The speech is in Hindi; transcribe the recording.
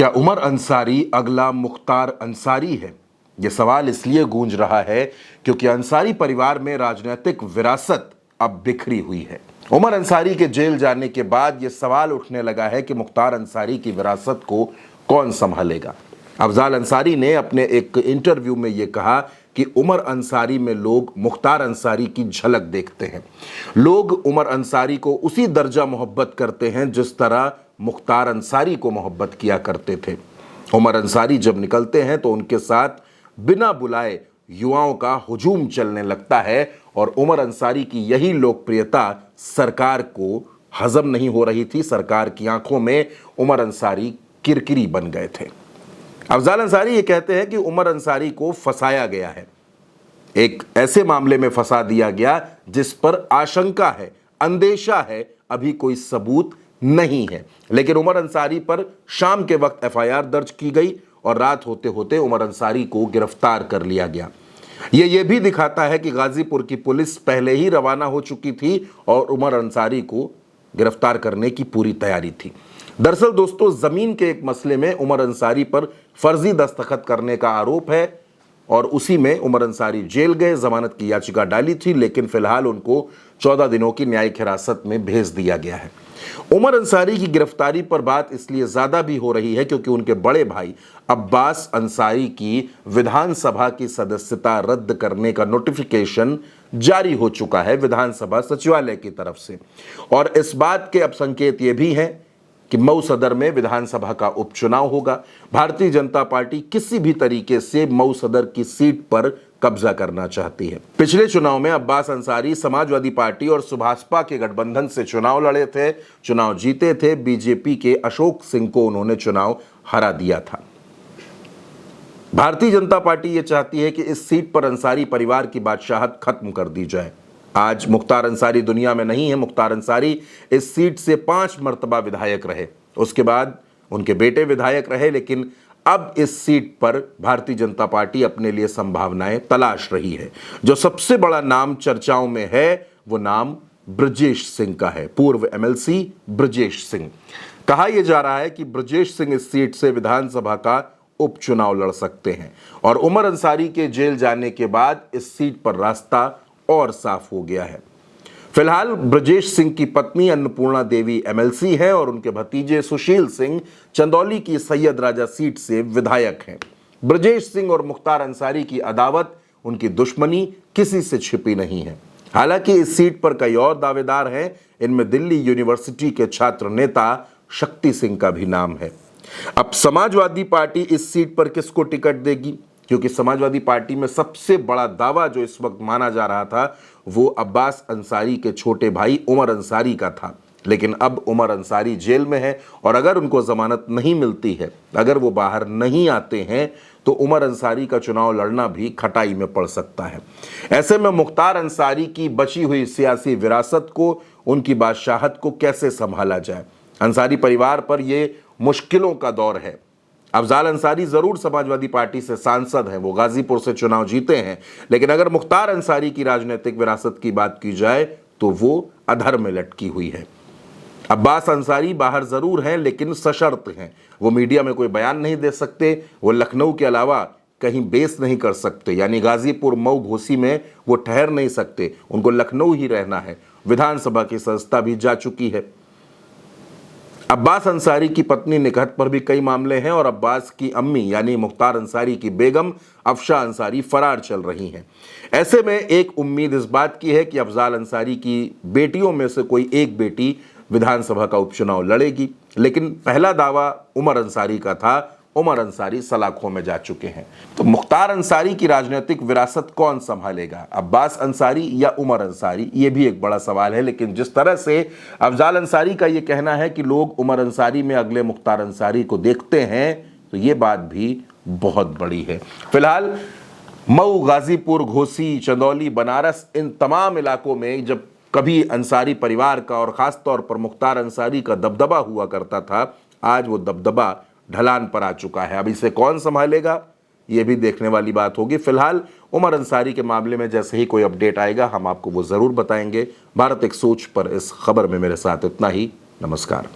क्या उमर अंसारी अगला मुख्तार अंसारी है? यह सवाल इसलिए गूंज रहा है क्योंकि अंसारी परिवार में राजनीतिक विरासत अब बिखरी हुई है। उमर अंसारी के जेल जाने के बाद यह सवाल उठने लगा है कि मुख्तार अंसारी की विरासत को कौन संभालेगा। अफजाल अंसारी ने अपने एक इंटरव्यू में यह कहा कि उमर अंसारी में लोग मुख्तार अंसारी की झलक देखते हैं। लोग उमर अंसारी को उसी दर्जा मोहब्बत करते हैं जिस तरह मुख्तार अंसारी को मोहब्बत किया करते थे। उमर अंसारी जब निकलते हैं तो उनके साथ बिना बुलाए युवाओं का हुजूम चलने लगता है और उमर अंसारी की यही लोकप्रियता सरकार को हजम नहीं हो रही थी। सरकार की आंखों में उमर अंसारी किरकिरी बन गए थे। अफजाल अंसारी ये कहते हैं कि उमर अंसारी को फंसाया गया है, एक ऐसे मामले में फंसा दिया गया जिस पर आशंका है, अंदेशा है, अभी कोई सबूत नहीं है। लेकिन उमर अंसारी पर शाम के वक्त एफआईआर दर्ज की गई और रात होते होते उमर अंसारी को गिरफ्तार कर लिया गया। यह भी दिखाता है कि गाजीपुर की पुलिस पहले ही रवाना हो चुकी थी और उमर अंसारी को गिरफ्तार करने की पूरी तैयारी थी। दरअसल दोस्तों, जमीन के एक मसले में उमर अंसारी पर फर्जी दस्तखत करने का आरोप है और उसी में उमर अंसारी जेल गए, जमानत की याचिका डाली थी, लेकिन फिलहाल उनको 14 दिनों की न्यायिक हिरासत में भेज दिया गया है। उमर अंसारी की गिरफ्तारी पर बात इसलिए ज्यादा भी हो रही है क्योंकि उनके बड़े भाई अब्बास अंसारी की विधानसभा की सदस्यता रद्द करने का नोटिफिकेशन जारी हो चुका है विधानसभा सचिवालय की तरफ से। और इस बात के अब संकेत ये भी हैं कि मऊ सदर में विधानसभा का उपचुनाव होगा। भारतीय जनता पार्टी किसी भी तरीके से मऊ सदर की सीट पर कब्जा करना चाहती है। पिछले चुनाव में अब्बास अंसारी समाजवादी पार्टी और सुभाषपा के गठबंधन से चुनाव लड़े थे, चुनाव जीते थे। बीजेपी के अशोक सिंह को उन्होंने चुनाव हरा दिया था। भारतीय जनता पार्टी ये चाहती है कि इस सीट पर अंसारी परिवार की बादशाहत खत्म कर दी जाए। आज मुख्तार अंसारी दुनिया में नहीं है। मुख्तार अंसारी इस सीट से 5 मर्तबा विधायक रहे, उसके बाद उनके बेटे विधायक रहे, लेकिन अब इस सीट पर भारतीय जनता पार्टी अपने लिए संभावनाएं तलाश रही है। जो सबसे बड़ा नाम चर्चाओं में है वो नाम ब्रजेश सिंह का है, पूर्व एमएलसी ब्रजेश सिंह। कहा यह जा रहा है कि ब्रजेश सिंह इस सीट से विधानसभा का उपचुनाव लड़ सकते हैं और उमर अंसारी के जेल जाने के बाद इस सीट पर रास्ता और साफ हो गया है। फिलहाल ब्रजेश सिंह की पत्नी अन्नपूर्णा देवी एमएलसी है और उनके भतीजे सुशील सिंह चंदौली की सैयद राजा सीट से विधायक हैं। ब्रजेश सिंह और मुख्तार अंसारी की अदावत, उनकी दुश्मनी किसी से छिपी नहीं है। हालांकि इस सीट पर कई और दावेदार हैं। इनमें दिल्ली यूनिवर्सिटी के छात्र नेता शक्ति सिंह का भी नाम है। अब समाजवादी पार्टी इस सीट पर किसको टिकट देगी, क्योंकि समाजवादी पार्टी में सबसे बड़ा दावा जो इस वक्त माना जा रहा था वो अब्बास अंसारी के छोटे भाई उमर अंसारी का था। लेकिन अब उमर अंसारी जेल में है और अगर उनको जमानत नहीं मिलती है, अगर वो बाहर नहीं आते हैं, तो उमर अंसारी का चुनाव लड़ना भी खटाई में पड़ सकता है। ऐसे में मुख्तार अंसारी की बची हुई सियासी विरासत को, उनकी बादशाहत को कैसे संभाला जाए। अंसारी परिवार पर यह मुश्किलों का दौर है। अफजाल अंसारी जरूर समाजवादी पार्टी से सांसद हैं, वो गाजीपुर से चुनाव जीते हैं, लेकिन अगर मुख्तार अंसारी की राजनीतिक विरासत की बात की जाए तो वो अधर में लटकी हुई है। अब्बास अंसारी बाहर जरूर हैं लेकिन सशर्त हैं। वो मीडिया में कोई बयान नहीं दे सकते, वो लखनऊ के अलावा कहीं बेस नहीं कर सकते, यानी गाजीपुर, मऊ, घोसी में वो ठहर नहीं सकते, उनको लखनऊ ही रहना है। विधानसभा की सदस्यता भी जा चुकी है। अब्बास अंसारी की पत्नी निकहत पर भी कई मामले हैं और अब्बास की अम्मी यानी मुख्तार अंसारी की बेगम अफशा अंसारी फरार चल रही हैं। ऐसे में एक उम्मीद इस बात की है कि अफजाल अंसारी की बेटियों में से कोई एक बेटी विधानसभा का उपचुनाव लड़ेगी, लेकिन पहला दावा उमर अंसारी का था। उमर अंसारी सलाखों में जा चुके हैं। तो मुख्तार अंसारी की राजनीतिक विरासत कौन संभालेगा, अब्बास अंसारी या उमर अंसारी, ये भी एक बड़ा सवाल है। लेकिन जिस तरह से अफजाल अंसारी का ये कहना है कि लोग उमर अंसारी में अगले मुख्तार अंसारी को देखते हैं, तो ये बात भी बहुत बड़ी है। फिलहाल मऊ, गाजीपुर, घोसी, चंदौली, बनारस, इन तमाम इलाकों में जब कभी अंसारी परिवार का और ख़ास तौर पर मुख्तार अंसारी का दबदबा हुआ करता था, आज वो दबदबा ढलान पर आ चुका है। अब इसे कौन संभालेगा, ये भी देखने वाली बात होगी। फिलहाल उमर अंसारी के मामले में जैसे ही कोई अपडेट आएगा हम आपको वो ज़रूर बताएंगे। भारत एक सोच पर इस खबर में मेरे साथ इतना ही। नमस्कार।